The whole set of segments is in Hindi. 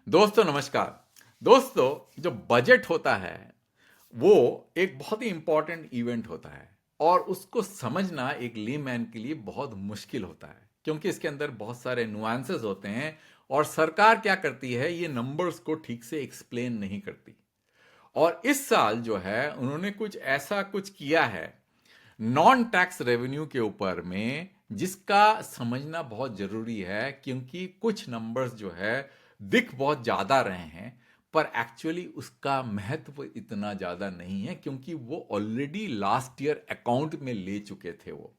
दोस्तों नमस्कार। दोस्तों जो बजट होता है वो एक बहुत ही इंपॉर्टेंट इवेंट होता है और उसको समझना एक लेमैन के लिए बहुत मुश्किल होता है क्योंकि इसके अंदर बहुत सारे नुआंसेस होते हैं और सरकार क्या करती है ये नंबर्स को ठीक से एक्सप्लेन नहीं करती। और इस साल जो है उन्होंने कुछ ऐसा कुछ किया है नॉन टैक्स रेवेन्यू के ऊपर में जिसका समझना बहुत जरूरी है क्योंकि कुछ नंबर्स जो है दिख बहुत ज्यादा रहे हैं पर एक्चुअली उसका महत्व इतना ज्यादा नहीं है क्योंकि वो ऑलरेडी लास्ट ईयर अकाउंट में ले चुके थे वो।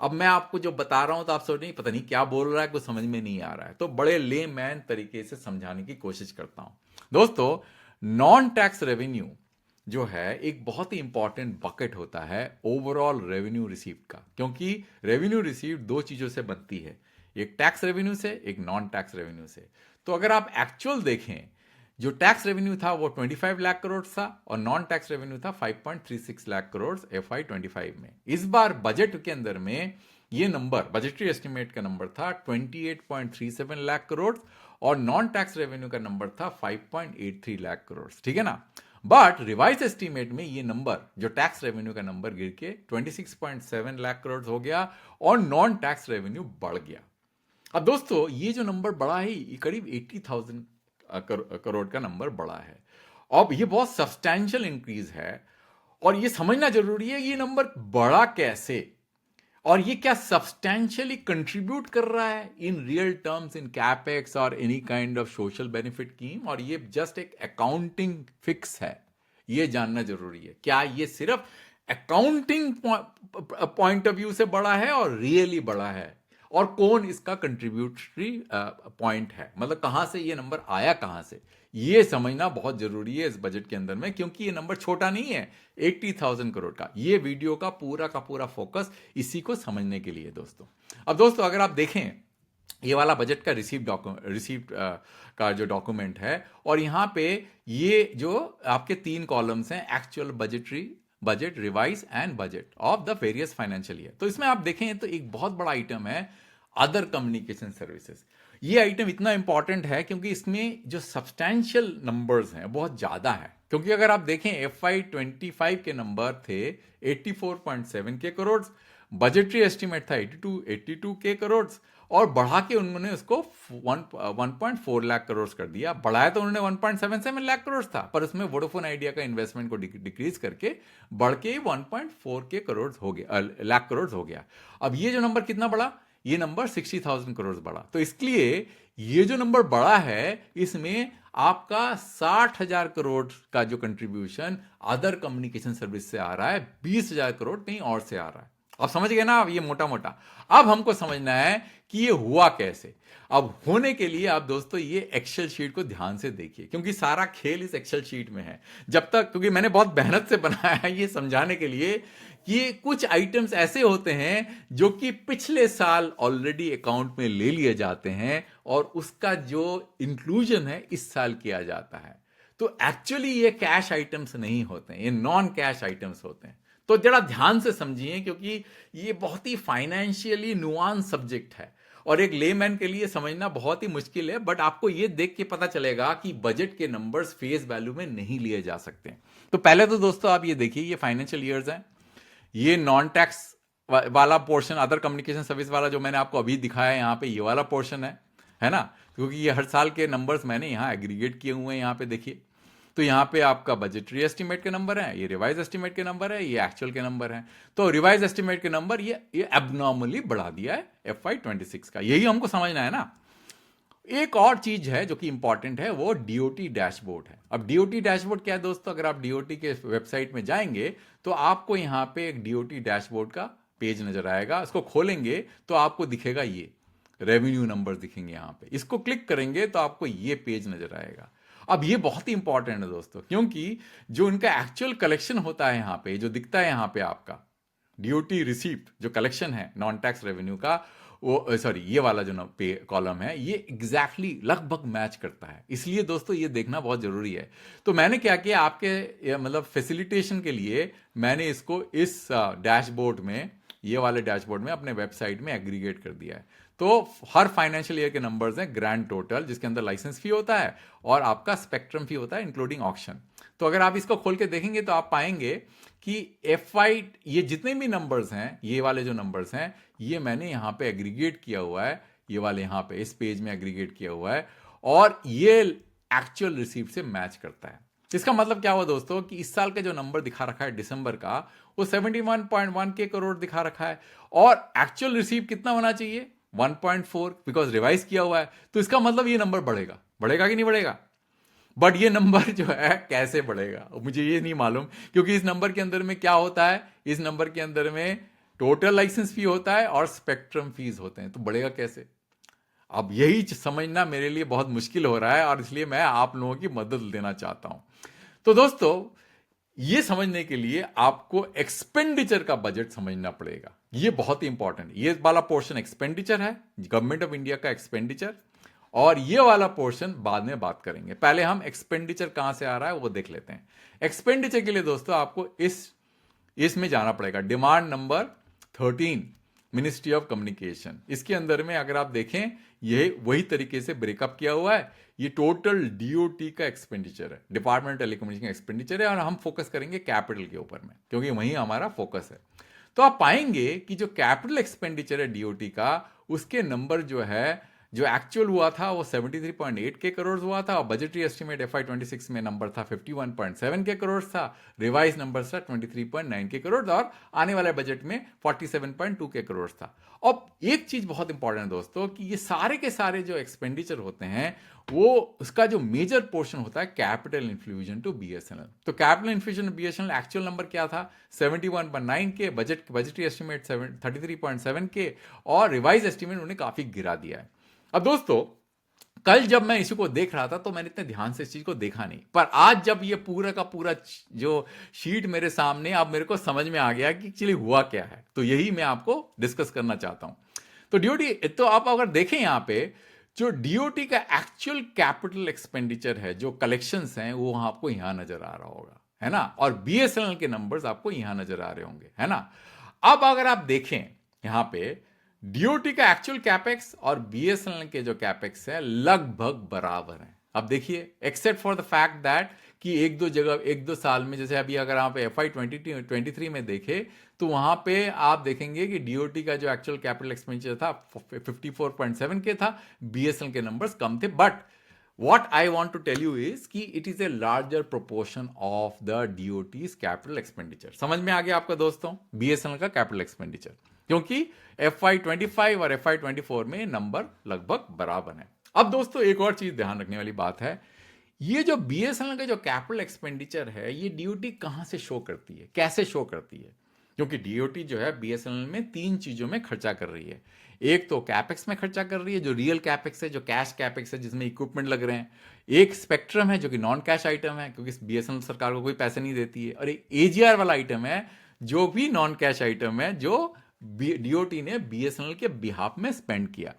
अब मैं आपको जो बता रहा हूं तो आप सोच नहीं पता नहीं क्या बोल रहा है, कुछ समझ में नहीं आ रहा है, तो बड़े ले मैन तरीके से समझाने की कोशिश करता हूं। दोस्तों नॉन टैक्स रेवेन्यू जो है एक बहुत ही इंपॉर्टेंट बकेट होता है ओवरऑल रेवेन्यू रिसीव्ड का, क्योंकि रेवेन्यू रिसीव्ड दो चीजों से बनती है, एक टैक्स रेवेन्यू से एक नॉन टैक्स रेवेन्यू से। तो अगर आप एक्चुअल देखें जो टैक्स रेवेन्यू था वो 25 लाख करोड़ था और नॉन टैक्स रेवेन्यू था 5.36 लाख करोड़ FY25 में। इस बार बजट के अंदर में ये नंबर बजटरी एस्टिमेट का नंबर था 28.37 लाख करोड़ और नॉन टैक्स रेवेन्यू का नंबर था 5.83 लाख करोड़, ठीक है ना। बट रिवाइज एस्टीमेट में ये नंबर जो टैक्स रेवेन्यू का नंबर गिर के 26.7 लाख करोड़ हो गया और नॉन टैक्स रेवेन्यू बढ़ गया। अब दोस्तों ये जो नंबर बढ़ा है ये करीब 80,000 करोड़ का नंबर बढ़ा है। अब ये बहुत सब्सटैंशियल इंक्रीज है और ये समझना जरूरी है ये नंबर बढ़ा कैसे और ये क्या सब्सटैंशियली कंट्रीब्यूट कर रहा है in real terms in capex और any kind of social benefit scheme, और ये जस्ट एक अकाउंटिंग फिक्स है, ये जानना जरूरी है। क्या ये सिर्फ अकाउंटिंग पॉइंट ऑफ व्यू से बड़ा है और रियली बड़ा है और कौन इसका कंट्रीब्यूटरी पॉइंट है, मतलब कहां से ये नंबर आया कहां से, ये समझना बहुत जरूरी है इस बजट के अंदर में क्योंकि ये नंबर छोटा नहीं है 80,000 करोड़ का। ये वीडियो का पूरा फोकस इसी को समझने के लिए दोस्तों। अब दोस्तों अगर आप देखें ये वाला बजट का रिसीप्ट का जो डॉक्यूमेंट है और यहां पे ये जो आपके 3 कॉलम्स हैं actual budget revise and budget of the various financial year, तो इसमें आप देखें तो एक बहुत बड़ा आइटम है अदर कम्युनिकेशन सर्विसेज। ये आइटम इतना इंपॉर्टेंट है क्योंकि इसमें जो सब्सटैंशियल नंबर्स हैं बहुत ज्यादा है, क्योंकि अगर आप देखें FY25 के नंबर थे 84.7 के करोड़, बजटरी एस्टिमेट था 82 के करोड़ और बढ़ा के उन्होंने उसको 1.4 लाख करोड़ कर दिया। बढ़ाया तो उन्होंने 1.77 लाख करोड़ था पर उसमें वोडाफोन आइडिया का इन्वेस्टमेंट को डिक्रीज करके बढ़ के 1.4 के करोड़ हो गया, लाख करोड़ हो गया। अब ये जो नंबर कितना बढ़ा, ये नंबर 60,000 करोड़ बढ़ा। तो इसलिए ये जो नंबर बढ़ा है इसमें आपका 60,000 करोड़ का जो कंट्रीब्यूशन अदर कम्युनिकेशन सर्विस से आ रहा है, 20,000 करोड़ कहीं और से आ रहा है। अब समझ गए ना, अब ये मोटा मोटा अब हमको समझना है कि ये हुआ कैसे। अब होने के लिए आप दोस्तों ये एक्सेल शीट को ध्यान से देखिए क्योंकि सारा खेल इस एक्सेल शीट में है। जब तक, क्योंकि मैंने बहुत मेहनत से बनाया है ये समझाने के लिए कि कुछ आइटम्स ऐसे होते हैं जो कि पिछले साल ऑलरेडी अकाउंट में ले लिए जाते हैं और उसका जो इंक्लूजन है इस साल किया जाता है। तो एक्चुअली ये कैश आइटम्स नहीं होते हैं, ये नॉन कैश आइटम्स होते हैं। तो जरा ध्यान से समझिए क्योंकि ये बहुत ही फाइनेंशियली नुआंस सब्जेक्ट है और एक लेमैन के लिए समझना बहुत ही मुश्किल है, बट आपको ये देख के पता चलेगा कि बजट के नंबर्स फेस वैल्यू में नहीं लिए जा सकते। तो पहले तो दोस्तों आप ये देखिए ये फाइनेंशियल ईयर्स हैं, ये नॉन टैक्स वाला पोर्शन अदर कम्युनिकेशन सर्विस वाला जो मैंने आपको अभी दिखाया है यहाँ पे ये वाला पोर्शन है ना, क्योंकि ये हर साल के नंबर्स मैंने यहाँ एग्रीगेट किए हुए हैं। यहाँ पे देखिए तो यहाँ पे आपका बजटरी एस्टिमेट के नंबर है, ये रिवाइज एस्टिमेट के नंबर है, ये एक्चुअल के नंबर है। तो रिवाइज एस्टिमेट के नंबर ये एबनॉर्मली बढ़ा दिया है FY26 का, यही हमको समझना है ना। एक और चीज है जो कि इंपॉर्टेंट है वो डीओटी डैशबोर्ड है। अब डीओटी डैशबोर्ड क्या है दोस्तों, अगर आप डीओटी के वेबसाइट में जाएंगे तो आपको यहाँ पे एक डीओटी डैशबोर्ड का पेज नजर आएगा। इसको खोलेंगे तो आपको दिखेगा ये रेवेन्यू नंबर दिखेंगे यहाँ पे, इसको क्लिक करेंगे तो आपको ये पेज नजर आएगा। अब ये बहुत ही इंपॉर्टेंट है दोस्तों क्योंकि जो इनका एक्चुअल कलेक्शन होता है यहाँ पे जो दिखता है यहाँ पे आपका डीओटी रिसीप्ट जो कलेक्शन है नॉन टैक्स रेवेन्यू का, वो सॉरी ये वाला जो पे कॉलम है ये एग्जैक्टली लगभग मैच करता है। इसलिए दोस्तों ये देखना बहुत जरूरी है। तो मैंने क्या किया आपके मतलब फैसिलिटेशन के लिए मैंने इसको इस डैशबोर्ड में, ये वाले डैशबोर्ड में अपने वेबसाइट में एग्रीगेट कर दिया है। तो हर फाइनेंशियल ईयर के नंबर्स हैं ग्रैंड टोटल, जिसके अंदर लाइसेंस फी होता है और आपका स्पेक्ट्रम फी होता है इंक्लूडिंग ऑक्शन। तो अगर आप इसको खोल के देखेंगे तो आप पाएंगे कि FY ये जितने भी नंबर्स हैं, ये वाले जो नंबर्स हैं, ये मैंने यहाँ पे एग्रीगेट किया हुआ है, ये वाले यहाँ पे इस पेज में एग्रीगेट किया हुआ है, और ये एक्चुअल रिसीप्ट से मैच करता है। इसका मतलब क्या हुआ दोस्तों कि इस साल का जो नंबर दिखा रखा है दिसंबर का, वो 71.1 के करोड़ दिखा रखा है, और एक्चुअल रिसीप्ट कितना होना चाहिए 1.4, बिकॉज रिवाइज किया हुआ है। तो इसका मतलब ये नंबर बढ़ेगा, बढ़ेगा कि नहीं बढ़ेगा? बट ये नंबर जो है कैसे बढ़ेगा मुझे ये नहीं मालूम, क्योंकि इस नंबर के अंदर में क्या होता है, इस नंबर के अंदर में टोटल लाइसेंस फी होता है और स्पेक्ट्रम फीस होते हैं, तो बढ़ेगा कैसे? अब यही समझना मेरे लिए बहुत मुश्किल हो रहा है, और इसलिए मैं आप लोगों की मदद लेना चाहता हूं। तो दोस्तों, ये समझने के लिए आपको एक्सपेंडिचर का बजट समझना पड़ेगा, ये बहुत ही इंपॉर्टेंट। ये वाला पोर्शन एक्सपेंडिचर है, गवर्नमेंट ऑफ इंडिया का एक्सपेंडिचर, और ये वाला पोर्शन बाद में बात करेंगे। पहले हम एक्सपेंडिचर कहां से आ रहा है वो देख लेते हैं। एक्सपेंडिचर के लिए दोस्तों आपको इसमें जाना पड़ेगा, demand number 13, ministry of communication. इसके अंदर में अगर आप देखें, ये वही तरीके से ब्रेकअप किया हुआ है। ये टोटल DOT का एक्सपेंडिचर है, डिपार्टमेंट टेलीकम्युनिकेशन का एक्सपेंडिचर है, और हम फोकस करेंगे कैपिटल के ऊपर में, क्योंकि वही हमारा फोकस है। तो आप पाएंगे कि जो कैपिटल एक्सपेंडिचर है DOT का, उसके नंबर जो है, जो एक्चुअल हुआ था वो 73.8 के करोड़ हुआ था, और बजटरी एस्टिमेट FY26 में नंबर था 51.7 के करोड़ था, रिवाइज नंबर था 23.9 के करोड़, और आने वाले बजट में 47.2 के करोड़ था। अब एक चीज बहुत इंपॉर्टेंट है दोस्तों, कि ये सारे के सारे जो एक्सपेंडिचर होते हैं, वो उसका जो मेजर पोर्शन होता है कैपिटल इन्फ्यूजन टू BSNL। तो capital infusion BSNL actual number क्या था 71.9 के, बजटरी एस्टिमेट 33.7 के, और रिवाइज एस्टिमेट उन्हें काफी गिरा दिया है। अब दोस्तों, कल जब मैं इसी को देख रहा था तो मैंने इतने ध्यान से इस चीज को देखा नहीं, पर आज जब ये पूरा का पूरा जो शीट मेरे सामने, अब मेरे को समझ में आ गया कि एक्चुअली हुआ क्या है, तो यही मैं आपको डिस्कस करना चाहता हूं। तो DOT, तो आप अगर देखें यहां पे, जो DOT का एक्चुअल कैपिटल एक्सपेंडिचर है, जो कलेक्शंस हैं, वो आपको यहां नजर आ रहा होगा, है ना, और BSNL के नंबर्स आपको यहां नजर आ रहे होंगे, है ना। अब अगर आप देखें यहां पे, DOT का एक्चुअल कैपेक्स और BSNL के जो कैपेक्स है लगभग बराबर हैं। अब देखिए, except for the fact that कि एक दो साल में, जैसे अभी अगर आप FY23 में देखें, तो वहां पे आप देखेंगे कि DOT का जो एक्चुअल कैपिटल एक्सपेंडिचर था 54.7 के था, BSNL के नंबर्स कम थे। But what I want to tell you is कि it is a larger proportion of the DOT's capital expenditure। समझ में आ गया आपका दोस्तों, BSNL का कैपिटल एक्सपेंडिचर, क्योंकि FY25 और FY24 में नंबर लगभग बराबर है। अब दोस्तों, एक और चीज ध्यान रखने वाली बात है, ये जो BSNL का जो कैपिटल एक्सपेंडिचर है, ये DOT कहां से शो करती है, कैसे शो करती है? क्योंकि DOT जो है BSNL में 3 चीजों में खर्चा कर रही है। एक तो कैपेक्स में खर्चा कर रही है, जो रियल कैपेक्स है, जो कैश कैपेक्स है, जिसमें इक्विपमेंट लग रहे हैं। एक स्पेक्ट्रम है, जो कि नॉन कैश आइटम है, क्योंकि BSNL सरकार को कोई पैसे नहीं देती है। और एक AGR वाला आइटम है, जो भी नॉन कैश आइटम है, जो DOT ने BSNL के बिहाफ में स्पेंड किया।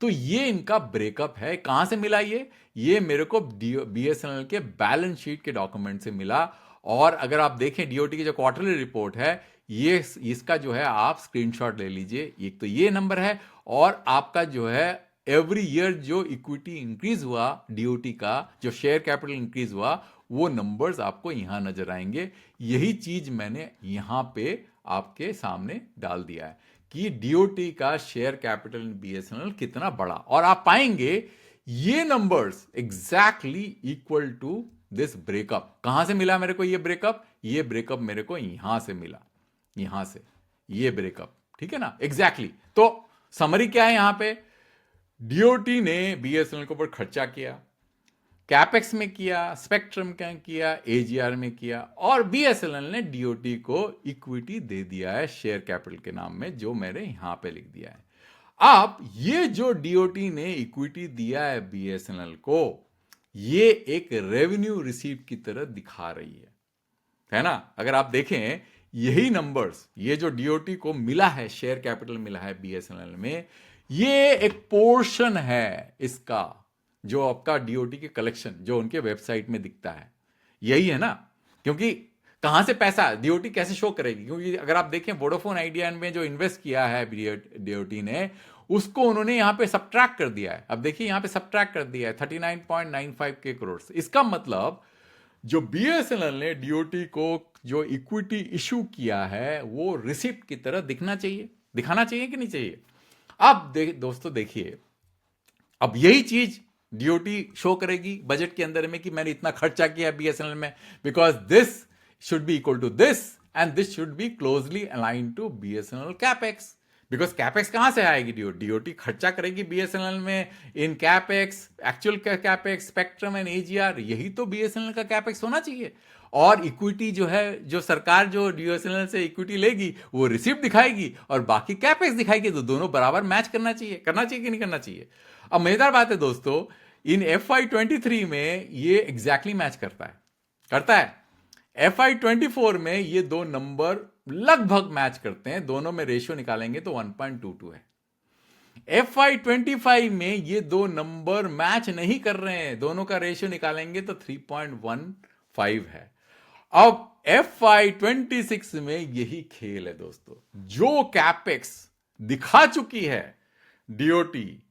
तो ये इनका ब्रेकअप है। कहां से मिला ये मेरे को BSNL के बैलेंस शीट के डॉक्यूमेंट से मिला। और अगर आप देखें DOT की जो क्वार्टरली रिपोर्ट है, ये इसका जो है आप स्क्रीनशॉट ले लीजिए। एक तो ये नंबर है, और आपका जो है एवरी ईयर जो इक्विटी इंक्रीज हुआ DOT का, जो शेयर कैपिटल इंक्रीज हुआ, वो नंबर्स आपको यहां नजर आएंगे। यही चीज मैंने यहां पे आपके सामने डाल दिया है कि DOT का शेयर कैपिटल इन BSNL कितना बड़ा, और आप पाएंगे ये numbers exactly equal to this breakup. कहां से मिला मेरे को ये ब्रेकअप? ये ब्रेकअप मेरे को यहां से मिला, यहां से ये ब्रेकअप, ठीक है ना, एग्जैक्टली। तो समरी क्या है यहां पे? DOT ने BSNL के ऊपर खर्चा किया, कैपेक्स में किया, स्पेक्ट्रम का किया, AGR में किया, और BSNL ने DOT को इक्विटी दे दिया है शेयर कैपिटल के नाम में, जो मैंने यहां पे लिख दिया है। अब ये जो DOT ने इक्विटी दिया है BSNL को, ये एक रेवेन्यू रिसीव की तरह दिखा रही है ना। अगर आप देखें यही नंबर्स, ये जो DOT को मिला है, शेयर कैपिटल मिला है BSNL में, ये एक पोर्शन है इसका, जो आपका DOT के कलेक्शन जो उनके वेबसाइट में दिखता है, यही है ना। क्योंकि कहां से पैसा DOT कैसे शो करेगी? क्योंकि अगर आप देखें वोडाफोन आइडिया में जो इन्वेस्ट किया है DOT ने, उसको उन्होंने यहां पे सब्ट्रैक्ट कर दिया है। अब देखिए यहां पे सब्ट्रैक्ट कर दिया है 39.95 के करोड़ से। इसका मतलब जो बीएसएनएल ने डीओटी को जो इक्विटी इशू किया है वो रिसिप्ट की तरह दिखना चाहिए, दिखाना चाहिए कि नहीं चाहिए। अब दोस्तों देखिए, अब यही चीज डीओटी शो करेगी बजट के अंदर में कि मैंने इतना खर्चा किया बीएसएनएल में, because this should be equal to this and this should be closely align to BSNL capex. Because capex कहां से आएगी? डीओटी खर्चा करेगी बीएसएनएल में in capex, actual capex, spectrum and AGR, यही तो बीएसएनएल का कैपेक्स होना चाहिए। और इक्विटी जो है, जो सरकार जो बीएसएनएल से इक्विटी लेगी वो रिसिप्ट दिखाएगी और बाकी कैपेक्स दिखाएगी, तो दोनों बराबर मैच करना चाहिए कि नहीं करना चाहिए। अब मजेदार बात है दोस्तों, इन FY23 में ये एग्जैक्टली मैच करता है। FY24 में ये दो नंबर लगभग मैच करते हैं, दोनों में रेशियो निकालेंगे तो 1.22 है। FY25 में ये दो नंबर मैच नहीं कर रहे हैं, दोनों का रेशियो निकालेंगे तो 3.15 है। अब FY26 में यही खेल है दोस्तों, जो कैपेक्स दिखा चुकी है डीओटी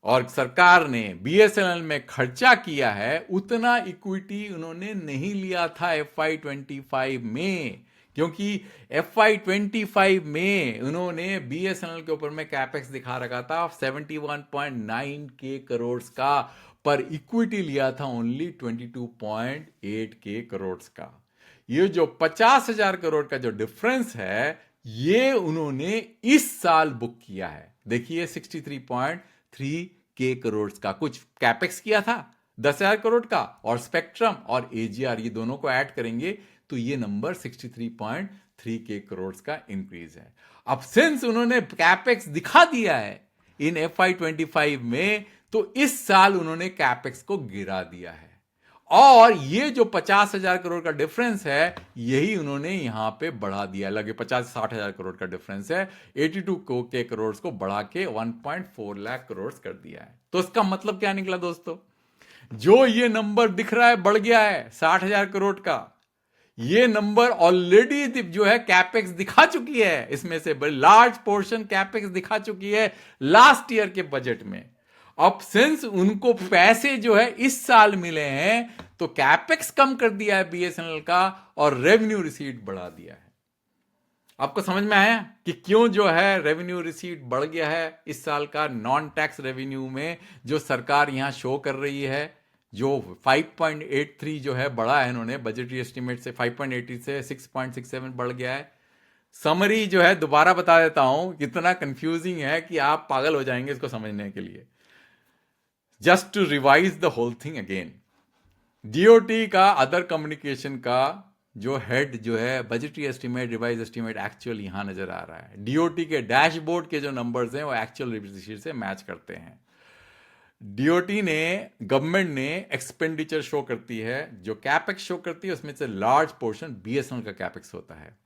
और सरकार ने बीएसएनएल में खर्चा किया है, उतना इक्विटी उन्होंने नहीं लिया था FY25 में, क्योंकि FY25 में उन्होंने बीएसएनएल के ऊपर में कैपेक्स दिखा रखा था 71.9 के करोड़ का, पर इक्विटी लिया था ओनली 22.8 के करोड़ का। ये जो 50,000 करोड़ का जो डिफरेंस है, ये उन्होंने इस साल बुक किया है। देखिए 63.3 के करोड़ का कुछ कैपेक्स किया था 10,000 करोड़ का, और स्पेक्ट्रम और एजीआर ये दोनों को ऐड करेंगे तो ये नंबर 63.3 के करोड़ का इंक्रीज है। अब सिंस उन्होंने कैपेक्स दिखा दिया है इन FY25 में, तो इस साल उन्होंने कैपेक्स को गिरा दिया है, और ये जो 50,000 करोड़ का डिफरेंस है यही उन्होंने यहां पे बढ़ा दिया, लगे 50-60,000 करोड़ का डिफरेंस है, 82 के करोड़ को बढ़ा के 1.4 लाख करोड़ कर दिया है। तो इसका मतलब क्या निकला दोस्तों, जो ये नंबर दिख रहा है बढ़ गया है 60,000 करोड़ का, ये नंबर ऑलरेडी जो है कैपेक्स दिखा चुकी है, इसमें से बड़ी लार्ज पोर्शन कैपेक्स दिखा चुकी है लास्ट ईयर के बजट में। अब सिंस उनको पैसे जो है इस साल मिले हैं, तो कैपेक्स कम कर दिया है बीएसएनएल का और रेवेन्यू रिसीट बढ़ा दिया है। आपको समझ में आया कि क्यों जो है रेवेन्यू रिसीट बढ़ गया है इस साल का? नॉन टैक्स रेवेन्यू में जो सरकार यहां शो कर रही है, जो 5.83 जो है बढ़ा है इन्होंने बजटरी एस्टिमेट से, 5.80 से 6.67 बढ़ गया है। समरी जो है दोबारा बता देता हूं, कितना कंफ्यूजिंग है कि आप पागल हो जाएंगे इसको समझने के लिए। Just to revise the whole thing again, DOT का अदर कम्युनिकेशन का जो हेड जो है budgetary estimate, revise estimate, actual यहां नजर आ रहा है। डीओटी के डैशबोर्ड के जो नंबर्स हैं वो एक्चुअल रिसीट से मैच करते हैं। डीओटी ने, गवर्नमेंट ने एक्सपेंडिचर शो करती है, जो कैपेक्स शो करती है उसमें से लार्ज पोर्शन बीएसएनएल का कैपेक्स होता है।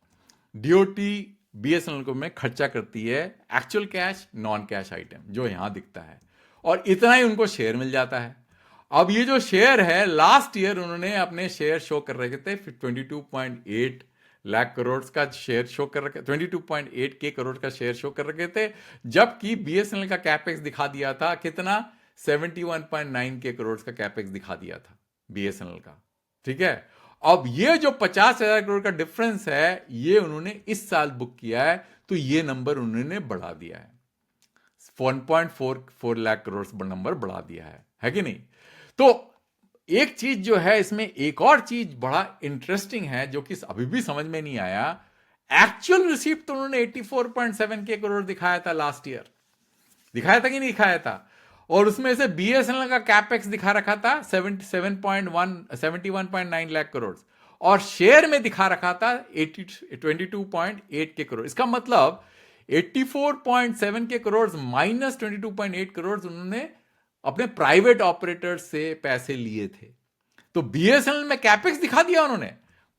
डीओटी बीएसएनएल को में खर्चा करती है actual cash, non cash item जो यहां दिखता है, और इतना ही उनको शेयर मिल जाता है। अब ये जो शेयर है, लास्ट ईयर उन्होंने अपने शेयर शो कर रखे थे 22.8 लाख करोड़ का शेयर शो कर रखे, 22.8 के करोड़ का शेयर शो कर रखे थे, जबकि बीएसएनएल का कैपेक्स दिखा दिया था कितना, 71.9 के करोड़ का कैपेक्स दिखा दिया था बीएसएनएल का। ठीक है, अब ये जो 50,000 करोड़ का डिफरेंस है ये उन्होंने इस साल बुक किया है, तो ये नंबर उन्होंने बढ़ा दिया है, 1.44 लाख करोड़ नंबर बढ़ा दिया है कि नहीं? तो एक चीज जो है इसमें, एक और चीज बड़ा इंटरेस्टिंग है जो कि अभी भी समझ में नहीं आया, एक्चुअल रिसीप्ट तो उन्होंने 84.7 के करोड़ दिखाया था लास्ट ईयर, दिखाया था कि नहीं दिखाया था? और उसमें से बीएसएनएल का कैपेक्स दिखा रखा था 71.9 लाख करोड़, और शेयर में दिखा रखा था 22.8 के करोड़। इसका मतलब 84.7 के करोड़ माइनस 22.8 करोड़ उन्होंने अपने प्राइवेट ऑपरेटर्स से पैसे लिए थे। तो बीएसएनएल में कैपेक्स दिखा दिया उन्होंने,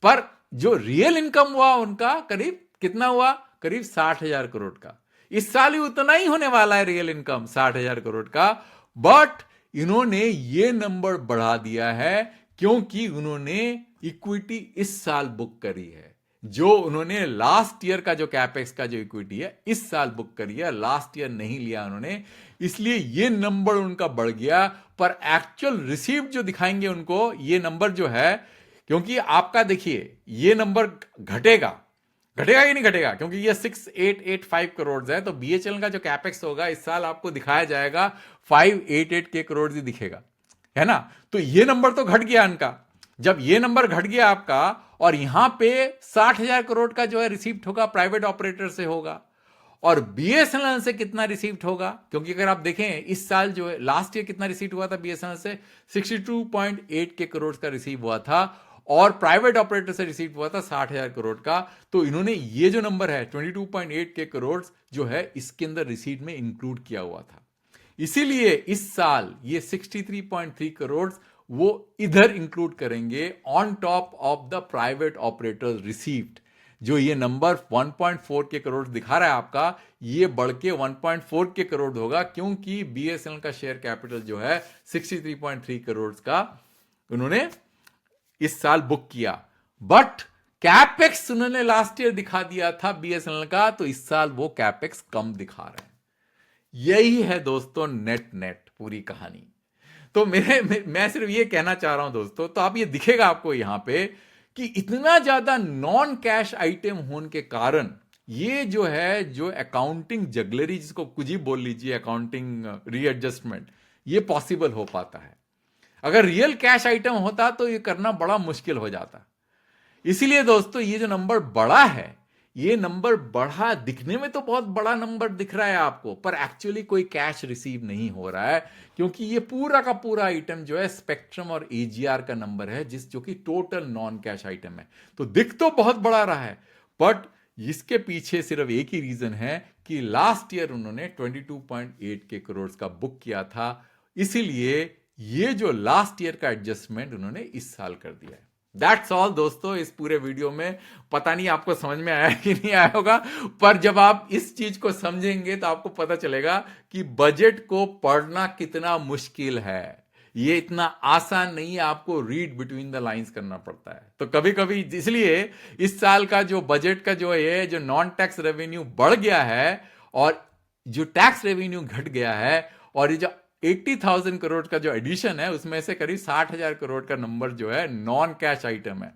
पर जो रियल इनकम हुआ उनका करीब कितना हुआ, करीब 60,000 करोड़ का। इस साल ही उतना ही होने वाला है रियल इनकम 60,000 करोड़ का, बट इन्होंने ये नंबर बढ़ा दिया है क्योंकि उन्होंने इक्विटी इस साल बुक करी है। जो उन्होंने लास्ट ईयर का जो कैपेक्स का जो इक्विटी है इस साल बुक करी है, लास्ट ईयर नहीं लिया उन्होंने, इसलिए ये नंबर उनका बढ़ गया। पर एक्चुअल रिसीव जो दिखाएंगे उनको ये नंबर जो है, क्योंकि आपका देखिए ये नंबर घटेगा, घटेगा कि नहीं घटेगा, क्योंकि ये 6885 करोड़ है, तो बीएचएल का जो कैपेक्स होगा इस साल आपको दिखाया जाएगा 588 के करोड़ ही दिखेगा, है ना। तो ये नंबर तो घट गया इनका। जब ये नंबर घट गया आपका, और यहां पे 60,000 करोड़ का जो है रिसीव्ड होगा प्राइवेट ऑपरेटर से होगा, और बीएसएनएल से कितना रिसीव्ड होगा, क्योंकि अगर आप देखें इस साल जो है, लास्ट ईयर कितना रिसीव हुआ था बीएसएनएल से, 62.8 के करोड़ का रिसीव हुआ था, और प्राइवेट ऑपरेटर से रिसीव हुआ था 60,000 करोड़ का। तो इन्होंने ये जो नंबर है 22.8 के करोड़ जो है इसके अंदर रिसीट में इंक्लूड किया हुआ था, इसीलिए इस साल ये 63.3 करोड़ वो इधर इंक्लूड करेंगे on top of the private operators received. जो ये नंबर 1.4 के करोड़ दिखा रहा है आपका, ये बढ़ के 1.4 के करोड़ होगा, क्योंकि बीएसएनएल का शेयर कैपिटल जो है 63.3 करोड़ का उन्होंने इस साल बुक किया। बट कैपेक्स उन्होंने लास्ट ईयर दिखा दिया था बीएसएनएल का, तो इस साल वो कैपेक्स कम दिखा रहे हैं। यही है दोस्तों नेट नेट पूरी कहानी। तो मैं सिर्फ ये कहना चाह रहा हूं दोस्तों, तो आप ये दिखेगा आपको यहां पे कि इतना ज्यादा नॉन कैश आइटम होने के कारण ये जो है, जो अकाउंटिंग जगलरी जिसको कुछ ही बोल लीजिए, अकाउंटिंग रीएडजस्टमेंट, ये पॉसिबल हो पाता है। अगर रियल कैश आइटम होता तो ये करना बड़ा मुश्किल हो जाता। इसीलिए दोस्तों ये जो नंबर बड़ा है, ये नंबर बढ़ा दिखने में तो बहुत बड़ा नंबर दिख रहा है आपको, पर एक्चुअली कोई कैश रिसीव नहीं हो रहा है, क्योंकि ये पूरा का पूरा आइटम जो है स्पेक्ट्रम और एजीआर का नंबर है, जो कि टोटल नॉन कैश आइटम है। तो दिख तो बहुत बड़ा रहा है, बट इसके पीछे सिर्फ एक ही रीजन है कि लास्ट ईयर उन्होंने 22.8 के करोड़ का बुक किया था, इसीलिए ये जो लास्ट ईयर का एडजस्टमेंट उन्होंने इस साल कर दिया है। दैट्स ऑल दोस्तों इस पूरे वीडियो में। पता नहीं आपको समझ में आया कि नहीं आया होगा, पर जब आप इस चीज को समझेंगे तो आपको पता चलेगा कि बजट को पढ़ना कितना मुश्किल है। ये इतना आसान नहीं है, आपको रीड बिटवीन द लाइंस करना पड़ता है। तो कभी कभी इसलिए इस साल का जो बजट का जो है, जो नॉन टैक्स रेवेन्यू बढ़ गया है और जो टैक्स रेवेन्यू घट गया है, और ये जो 80,000 करोड़ का जो एडिशन है उसमें से करीब 60,000 करोड़ का नंबर जो है नॉन कैश आइटम है।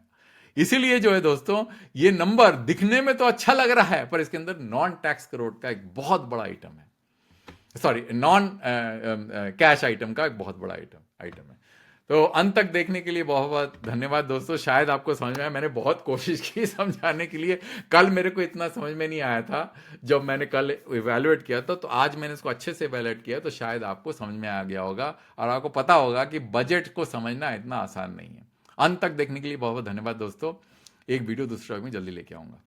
इसीलिए जो है दोस्तों ये नंबर दिखने में तो अच्छा लग रहा है, पर इसके अंदर नॉन टैक्स करोड़ का एक बहुत बड़ा आइटम है, सॉरी नॉन कैश आइटम का एक बहुत बड़ा आइटम है। तो अंत तक देखने के लिए बहुत बहुत धन्यवाद दोस्तों। शायद आपको समझ में आया, मैंने बहुत कोशिश की समझाने के लिए। कल मेरे को इतना समझ में नहीं आया था जब मैंने कल इवैल्यूएट किया था, तो आज मैंने इसको अच्छे से इवैल्यूएट किया, तो शायद आपको समझ में आ गया होगा और आपको पता होगा कि बजट को समझना इतना आसान नहीं है। अंत तक देखने के लिए बहुत बहुत धन्यवाद दोस्तों। एक वीडियो दूसरे में जल्दी लेके आऊंगा।